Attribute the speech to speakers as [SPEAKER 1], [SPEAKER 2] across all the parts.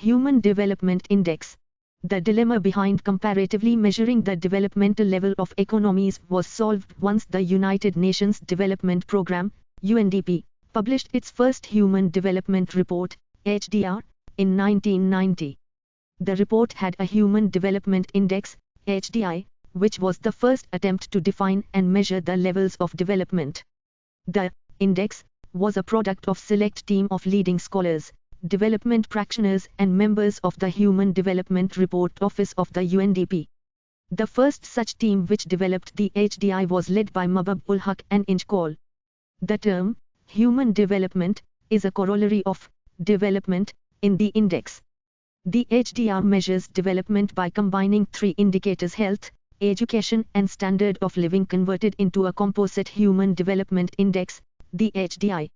[SPEAKER 1] Human Development Index. The dilemma behind comparatively measuring the developmental level of economies was solved once the United Nations Development Programme, UNDP, published its first Human Development Report, HDR, in 1990. The report had a Human Development Index, HDI, which was the first attempt to define and measure the levels of development. The index was a product of select team of leading scholars, development practitioners and members of the Human Development Report Office of the UNDP. The first such team which developed the HDI was led by Mahbub-ul-Haq and Inchkol. The term, human development, is a corollary of development in the index. The HDR measures development by combining three indicators: health, education and standard of living converted into a composite Human Development Index, the HDI.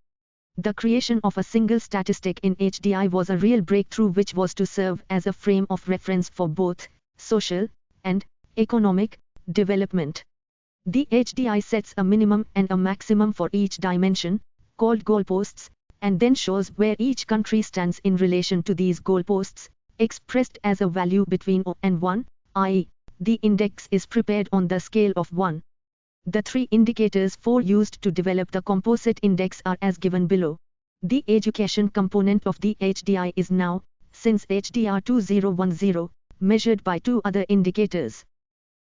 [SPEAKER 1] The creation of a single statistic in HDI was a real breakthrough which was to serve as a frame of reference for both social and economic development. The HDI sets a minimum and a maximum for each dimension, called goalposts, and then shows where each country stands in relation to these goalposts, expressed as a value between 0 and 1, i.e., the index is prepared on the scale of 1. The three indicators used to develop the composite index are as given below. The education component of the HDI is now, since HDR 2010, measured by two other indicators.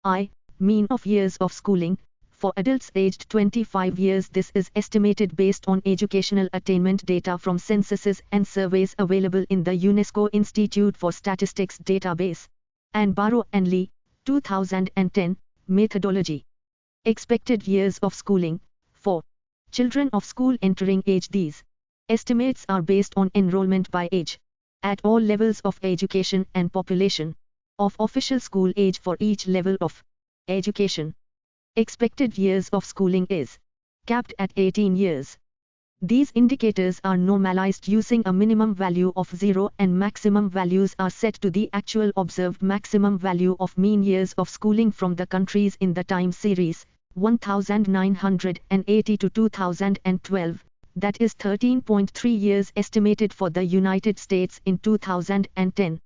[SPEAKER 1] I. Mean of years of schooling. For adults aged 25 years, this is estimated based on educational attainment data from censuses and surveys available in the UNESCO Institute for Statistics database. And Barrow and Lee, 2010, methodology. Expected years of schooling. For children of school entering age, these estimates are based on enrollment by age at all levels of education and population of official school age for each level of education. Expected years of schooling is capped at 18 years. These indicators are normalized using a minimum value of 0 and maximum values are set to the actual observed maximum value of mean years of schooling from the countries in the time series, 1980 to 2012, that is 13.3 years estimated for the United States in 2010.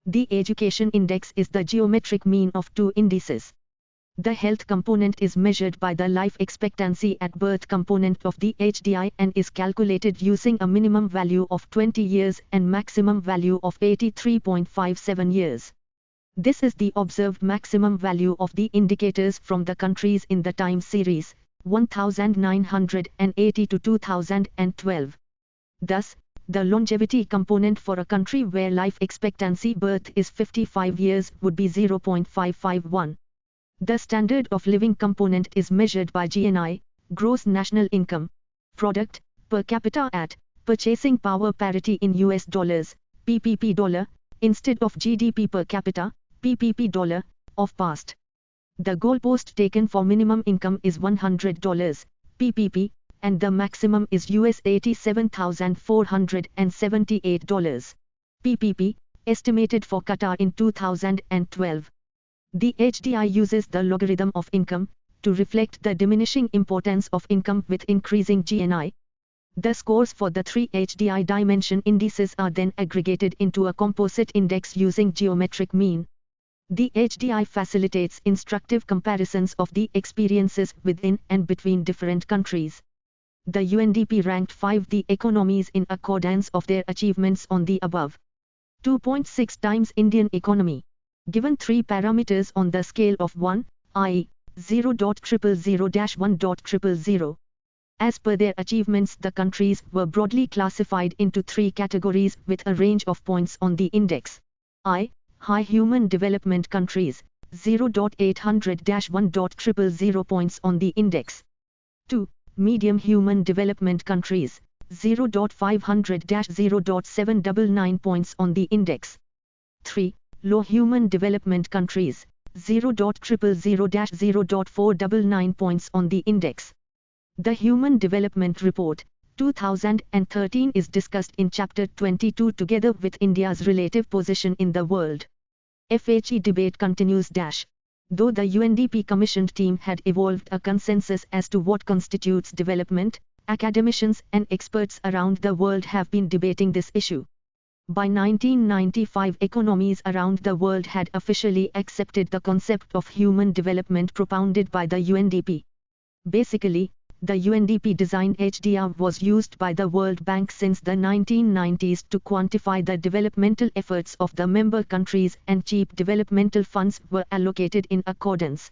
[SPEAKER 1] The education index is the geometric mean of two indices. The health component is measured by the life expectancy at birth component of the HDI and is calculated using a minimum value of 20 years and maximum value of 83.57 years. This is the observed maximum value of the indicators from the countries in the time series, 1980 to 2012. Thus, the longevity component for a country where life expectancy birth is 55 years would be 0.551. The standard of living component is measured by GNI, gross national income, product, per capita at purchasing power parity in US dollars, PPP dollar, instead of GDP per capita, PPP dollar, of past. The goalpost taken for minimum income is $100, PPP, and the maximum is US $87,478, PPP, estimated for Qatar in 2012. The HDI uses the logarithm of income to reflect the diminishing importance of income with increasing GNI. The scores for the three HDI dimension indices are then aggregated into a composite index using geometric mean. The HDI facilitates instructive comparisons of the experiences within and between different countries. The UNDP ranked 5 the economies in accordance of their achievements on the above. 2.6 times Indian economy. Given three parameters on the scale of 1, i.e., 0.000-1.000. As per their achievements, the countries were broadly classified into three categories with a range of points on the index. I. High human development countries, 0.800-1.000 points on the index. 2. Medium human development countries, 0.500-0.799 points on the index. 3. Low human development countries, 0.000-0.499 points on the index. The Human Development Report, 2013 is discussed in Chapter 22 together with India's relative position in the world. FHE debate continues. Though the UNDP commissioned team had evolved a consensus as to what constitutes development, academicians and experts around the world have been debating this issue. By 1995, economies around the world had officially accepted the concept of human development propounded by the UNDP. Basically, the UNDP designed HDR was used by the World Bank since the 1990s to quantify the developmental efforts of the member countries, and cheap developmental funds were allocated in accordance.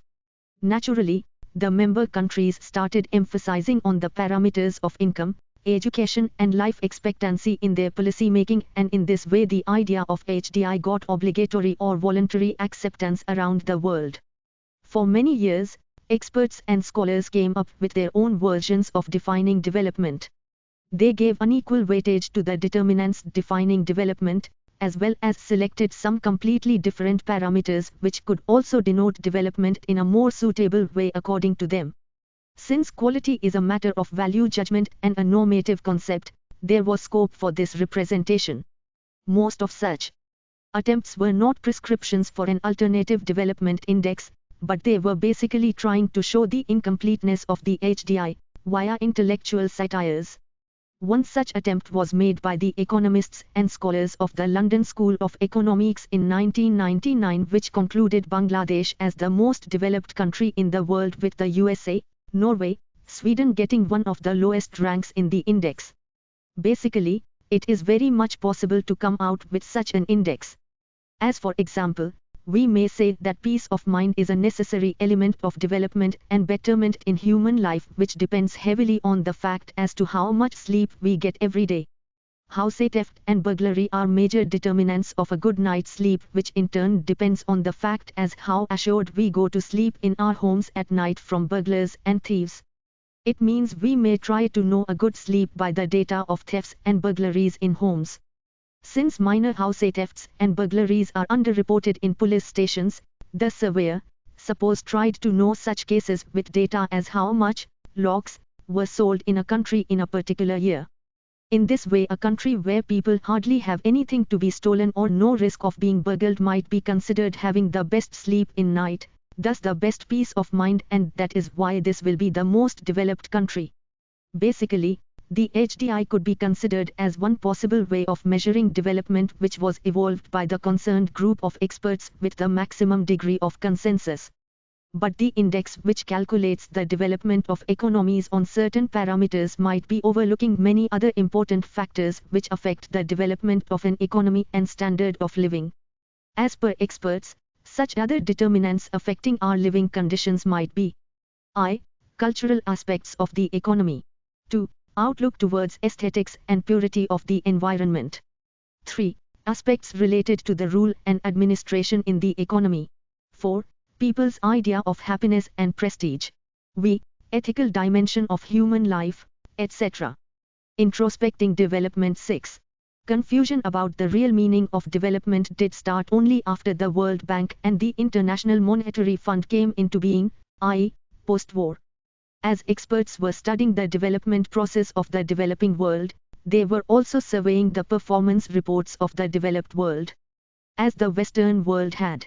[SPEAKER 1] Naturally, the member countries started emphasizing on the parameters of income, education and life expectancy in their policy making, and in this way the idea of HDI got obligatory or voluntary acceptance around the world. For many years, experts and scholars came up with their own versions of defining development. They gave unequal weightage to the determinants defining development, as well as selected some completely different parameters which could also denote development in a more suitable way according to them. Since quality is a matter of value judgment and a normative concept, there was scope for this representation. Most of such attempts were not prescriptions for an alternative development index, but they were basically trying to show the incompleteness of the HDI, via intellectual satires. One such attempt was made by the economists and scholars of the London School of Economics in 1999, which concluded Bangladesh as the most developed country in the world, with the USA, Norway, Sweden getting one of the lowest ranks in the index. Basically, it is very much possible to come out with such an index. As for example, we may say that peace of mind is a necessary element of development and betterment in human life, which depends heavily on the fact as to how much sleep we get every day. House theft and burglary are major determinants of a good night's sleep, which in turn depends on the fact as how assured we go to sleep in our homes at night from burglars and thieves. It means we may try to know a good sleep by the data of thefts and burglaries in homes. Since minor house thefts and burglaries are underreported in police stations, the surveyor, suppose, tried to know such cases with data as how much locks were sold in a country in a particular year. In this way, a country where people hardly have anything to be stolen or no risk of being burgled might be considered having the best sleep in night, thus the best peace of mind, and that is why this will be the most developed country. Basically, the HDI could be considered as one possible way of measuring development, which was evolved by the concerned group of experts with the maximum degree of consensus. But the index which calculates the development of economies on certain parameters might be overlooking many other important factors which affect the development of an economy and standard of living. As per experts, such other determinants affecting our living conditions might be: I. Cultural aspects of the economy. 2. Outlook towards aesthetics and purity of the environment. 3. Aspects related to the rule and administration in the economy. 4. People's idea of happiness and prestige. V. Ethical dimension of human life, etc. Introspecting development. 6. Confusion about the real meaning of development did start only after the World Bank and the International Monetary Fund came into being, i.e., post-war. As experts were studying the development process of the developing world, they were also surveying the performance reports of the developed world. As the Western world had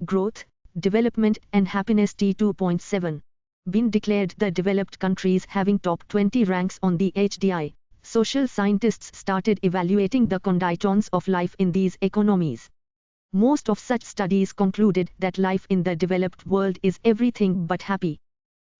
[SPEAKER 1] growth, development and happiness T2.7 been declared the developed countries having top 20 ranks on the HDI, social scientists started evaluating the conditions of life in these economies. Most of such studies concluded that life in the developed world is everything but happy.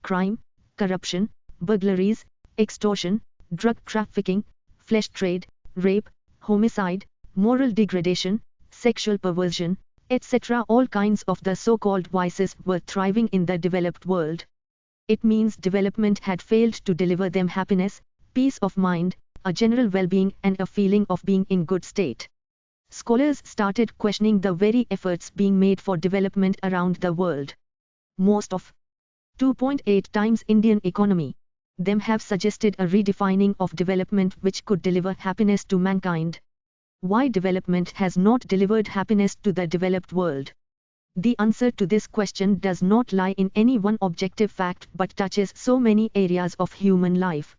[SPEAKER 1] Crime, corruption, burglaries, extortion, drug trafficking, flesh trade, rape, homicide, moral degradation, sexual perversion, etc. All kinds of the so-called vices were thriving in the developed world. It means development had failed to deliver them happiness, peace of mind, a general well-being and a feeling of being in good state. Scholars started questioning the very efforts being made for development around the world. Most of 2.8 times Indian economy, them have suggested a redefining of development which could deliver happiness to mankind. Why development has not delivered happiness to the developed world? The answer to this question does not lie in any one objective fact but touches so many areas of human life.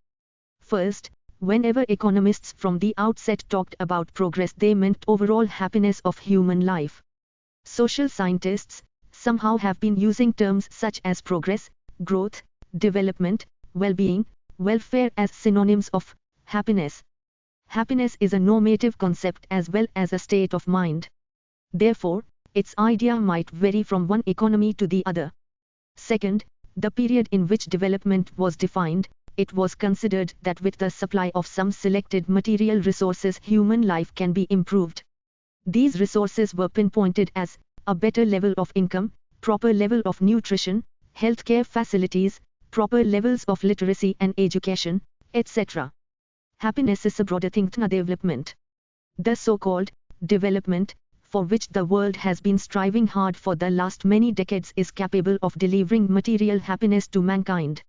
[SPEAKER 1] First, whenever economists from the outset talked about progress, they meant overall happiness of human life. Social scientists somehow have been using terms such as progress, growth, development, well-being, welfare as synonyms of happiness. Happiness is a normative concept as well as a state of mind. Therefore, its idea might vary from one economy to the other. Second, the period in which development was defined, it was considered that with the supply of some selected material resources human life can be improved. These resources were pinpointed as a better level of income, proper level of nutrition, healthcare facilities, proper levels of literacy and education, etc. Happiness is a broader thing than development. The so-called development, for which the world has been striving hard for the last many decades, is capable of delivering material happiness to mankind.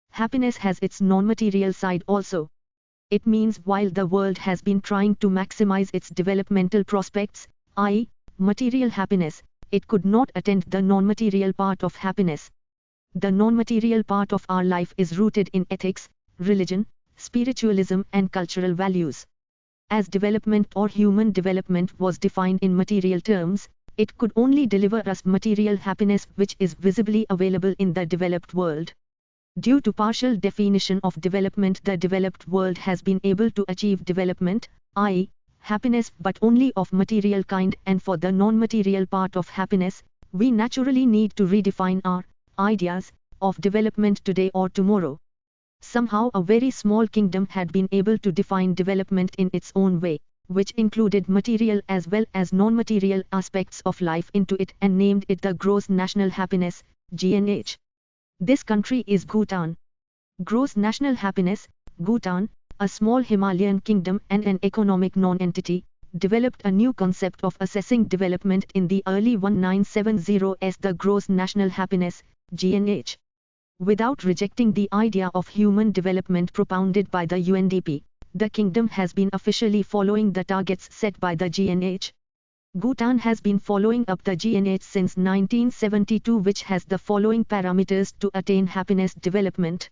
[SPEAKER 1] Happiness has its non-material side also. It means while the world has been trying to maximize its developmental prospects, i.e., material happiness, it could not attain the non-material part of happiness. The non-material part of our life is rooted in ethics, religion, spiritualism and cultural values. As development or human development was defined in material terms, it could only deliver us material happiness which is visibly available in the developed world. Due to partial definition of development, the developed world has been able to achieve development, i.e., happiness, but only of material kind, and for the non-material part of happiness, we naturally need to redefine our ideas of development today or tomorrow. Somehow a very small kingdom had been able to define development in its own way, which included material as well as non-material aspects of life into it, and named it the Gross National Happiness, GNH. This country is Bhutan. Gross National Happiness, Bhutan, a small Himalayan kingdom and an economic non-entity, developed a new concept of assessing development in the early 1970s as the Gross National Happiness, GNH. Without rejecting the idea of human development propounded by the UNDP, the kingdom has been officially following the targets set by the GNH. Bhutan has been following up the GNH since 1972, which has the following parameters to attain happiness development.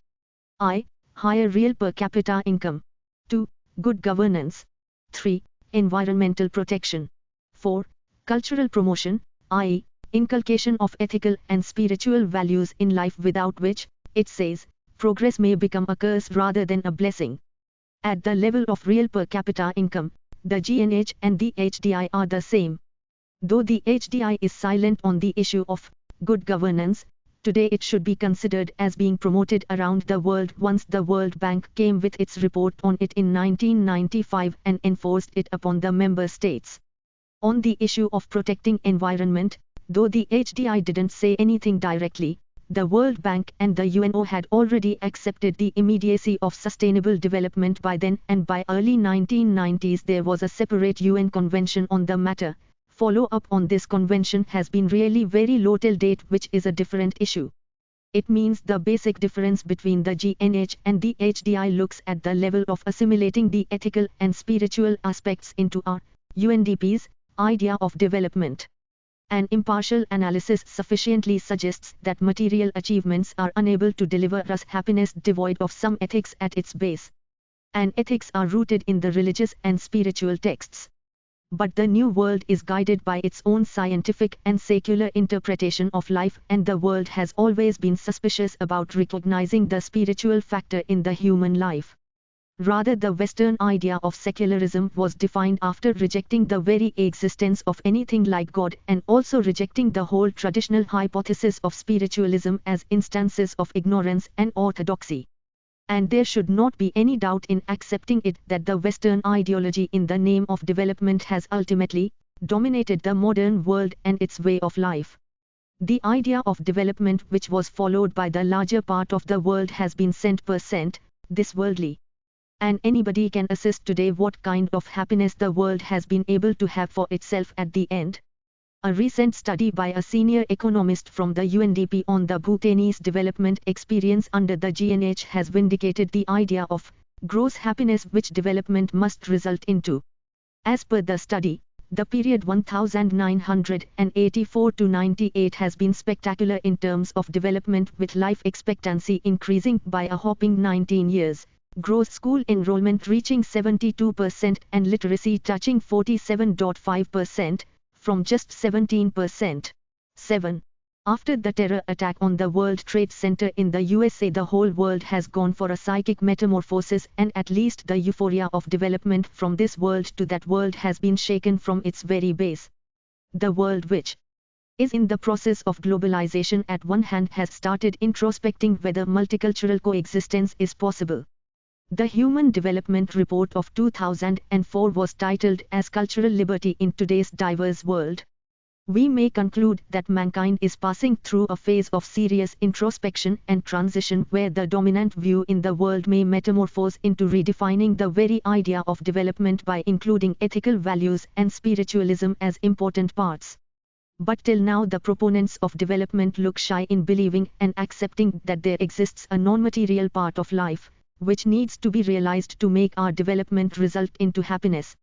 [SPEAKER 1] I. Higher real per capita income. 2. Good governance. 3. Environmental protection. 4. Cultural promotion, i.e., inculcation of ethical and spiritual values in life, without which, it says, progress may become a curse rather than a blessing. At the level of real per capita income, the GNH and the HDI are the same. Though the HDI is silent on the issue of good governance, today it should be considered as being promoted around the world once the World Bank came with its report on it in 1995 and enforced it upon the member states. On the issue of protecting environment, though the HDI didn't say anything directly, the World Bank and the UNO had already accepted the immediacy of sustainable development by then, and by early 1990s there was a separate UN convention on the matter. Follow-up on this convention has been really very low till date, which is a different issue. It means the basic difference between the GNH and the HDI looks at the level of assimilating the ethical and spiritual aspects into our UNDP's idea of development. An impartial analysis sufficiently suggests that material achievements are unable to deliver us happiness devoid of some ethics at its base. And ethics are rooted in the religious and spiritual texts. But the new world is guided by its own scientific and secular interpretation of life, and the world has always been suspicious about recognizing the spiritual factor in the human life. Rather, the Western idea of secularism was defined after rejecting the very existence of anything like God, and also rejecting the whole traditional hypothesis of spiritualism as instances of ignorance and orthodoxy. And there should not be any doubt in accepting it that the Western ideology in the name of development has ultimately dominated the modern world and its way of life. The idea of development, which was followed by the larger part of the world, has been %, this worldly. And anybody can assess today what kind of happiness the world has been able to have for itself at the end. A recent study by a senior economist from the UNDP on the Bhutanese development experience under the GNH has vindicated the idea of gross happiness which development must result into. As per the study, the period 1984 to 98 has been spectacular in terms of development, with life expectancy increasing by a whopping 19 years. Gross school enrollment reaching 72% and literacy touching 47.5%, from just 17%. 7. After the terror attack on the World Trade Center in the USA, the whole world has gone for a psychic metamorphosis, and at least the euphoria of development from this world to that world has been shaken from its very base. The world, which is in the process of globalization, at one hand has started introspecting whether multicultural coexistence is possible. The Human Development Report of 2004 was titled as Cultural Liberty in Today's Diverse World. We may conclude that mankind is passing through a phase of serious introspection and transition where the dominant view in the world may metamorphose into redefining the very idea of development by including ethical values and spiritualism as important parts. But till now the proponents of development look shy in believing and accepting that there exists a non-material part of life, which needs to be realized to make our development result into happiness.